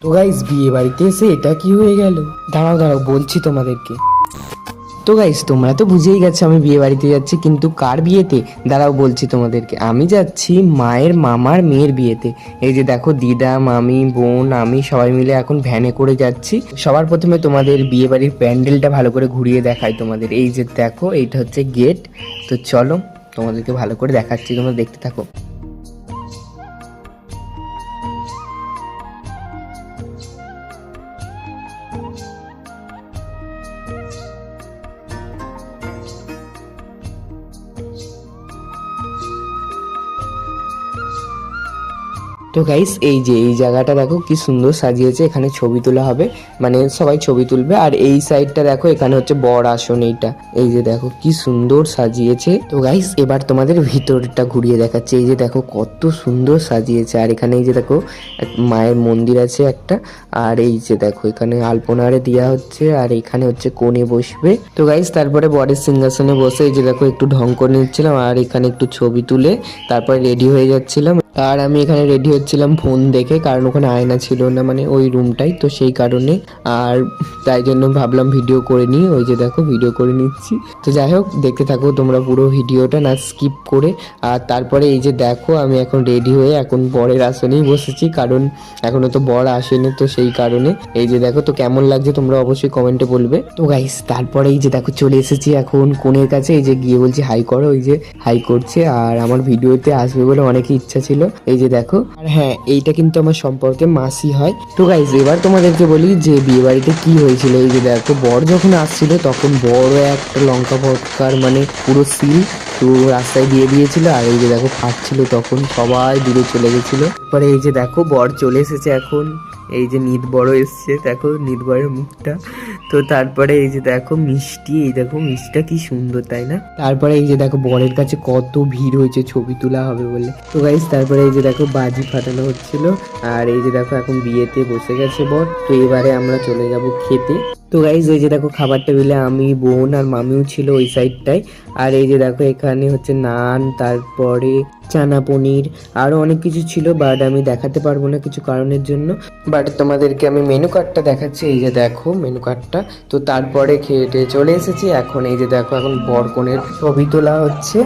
তো গাইস বিয়ে বাড়িতে এসে এটা কি হয়ে গেল? দাঁড়াও দাঁড়াও বলছি তোমাদেরকে। তো গাইস তোমরা তো বুঝেই গেছো আমি বিয়ে বাড়িতে যাচ্ছি, কিন্তু কার বিয়েতে দাঁড়াও বলছি তোমাদেরকে। আমি যাচ্ছি মায়ের মামার মেয়ের বিয়েতে। এই যে দেখো দিদা, মামি, বোন, আমি সবাই মিলে এখন ভ্যানে করে যাচ্ছি। সবার প্রথমে তোমাদের বিয়ে বাড়ির প্যান্ডেলটা ভালো করে ঘুরিয়ে দেখাই তোমাদের। এই যে দেখো এইটা হচ্ছে গেট। তো চলো তোমাদেরকে ভালো করে দেখাচ্ছি, তোমরা দেখতে থাকো। তো গাইস এই যে এই জায়গাটা দেখো কি সুন্দর সাজিয়েছে, এখানে ছবি তোলা হবে, মানে সবাই ছবি তুলবে। আর এই সাইডটা দেখো এখানে হচ্ছে বর আসন। এইটা এই যে দেখো কি সুন্দর সাজিয়েছে। তো গাইস এবার তোমাদের ভিতরটা ঘুরিয়ে দেখাচ্ছে। এই যে দেখো কত সুন্দর সাজিয়েছে। আর এখানে এই যে দেখো মায়ের মন্দির আছে একটা। আর এই যে দেখো এখানে আলপনারে দেওয়া হচ্ছে, আর এখানে হচ্ছে কোণে বসবে। তো গাইস তারপরে বরের সিংহাসনে বসে এই যে দেখো একটু ঢং করে নিচ্ছিলাম, আর এখানে একটু ছবি তুলে তারপরে রেডি হয়ে যাচ্ছিলাম। আর আমি এখানে রেডি হচ্ছিলাম ফোন দেখে, কারণ ওখানে আয়না ছিল না, মানে ওই রুমটাই, তো সেই কারণে। আর তাই জন্য ভাবলাম ভিডিও করে নিই, ওই যে দেখো ভিডিও করে নিচ্ছি। তো যাই হোক দেখতে থাকো তোমরা পুরো ভিডিওটা, না স্কিপ করে। আর তারপরে এই যে দেখো আমি এখন রেডি হয়ে এখন বরের আসনেই বসেছি, কারণ এখনো তো বর আসেনি, তো সেই কারণে। এই যে দেখো তো কেমন লাগছে তোমরা অবশ্যই কমেন্টে বলবে। তো গাইস তারপরে এই যে দেখো চলে এসেছি এখন কোণের কাছে। এই যে গিয়ে বলছি হাই করো, ওই যে হাই করছে। আর আমার ভিডিওতে আসবে বলে অনেকই ইচ্ছা ছিল, এই যে দেখো। আর হ্যাঁ এইটা কিন্তু আমার সম্পর্কে মাসি হয়। তো গাইস এবার তোমাদেরকে বলি যে বিয়ে বাড়িতে কি হয়েছিল। এই যে দেখো বর যখন আসছিল তখন বড় একটা লঙ্কা ভটকার মানে পুরো সিল তো রাস্তায় দিয়ে দিয়েছিল। আর এই যে দেখো ফাটছিল, তখন সবাই দূরে চলে গেছিল। পরে এই যে দেখো বর চলে এসেছে এখন। এই যে নিত বড় এসছে, দেখো নিত বড়ের মুখটা। তো তারপরে এই যে দেখো মিষ্টি, এই দেখো মিষ্টিটা কি সুন্দর তাই না। তারপরে এই যে দেখো বরের কাছে কত ভিড় হয়েছে ছবি তোলা হবে বলে। তো গাইস তারপরে এই যে দেখো বাজি ফাটানো হচ্ছিল। আর এই যে দেখো এখন বিয়েতে বসে গেছে বর। তো এবারে আমরা চলে যাব খেতে। তো গাইস এই যে দেখো খাবার টেবিলে আমি, বোন আর মামিও ছিল ওই সাইডটায়। আর এই যে দেখো এখানে হচ্ছে নান, তারপরে চানা পনির, আরও অনেক কিছু ছিল, বাট আমি দেখাতে পারবো না কিছু কারণের জন্য। বাট তোমাদেরকে আমি মেনু কার্ডটা দেখাচ্ছি। এই যে দেখো মেনু কার্ডটা। তো তারপরে খেয়ে চলে এসেছি। এখন এই যে দেখো এখন বর কনের ছবি তোলা হচ্ছে।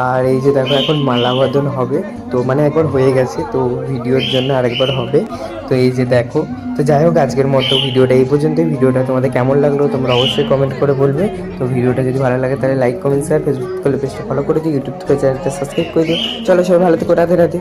আর এই যে দেখো এখন মালা বদল হবে, তো মানে একবার হয়ে গেছে, তো ভিডিওর জন্য আরেকবার হবে। তো এই যে দেখো। তো যাই হোক আজকের মতো ভিডিওটা এই পর্যন্তই। ভিডিওটা তোমাদের কেমন লাগলো তোমরা অবশ্যই কমেন্ট করে বলবে। তো ভিডিওটা যদি ভালো লাগে তাহলে লাইক, কমেন্ট, শেয়ার, ফেসবুক পেজটা ফলো করে দিও, ইউটিউব থেকে চ্যানেলটা সাবস্ক্রাইব করে দিও। চলো সবাই ভালো থেকো, রাধে রাধে।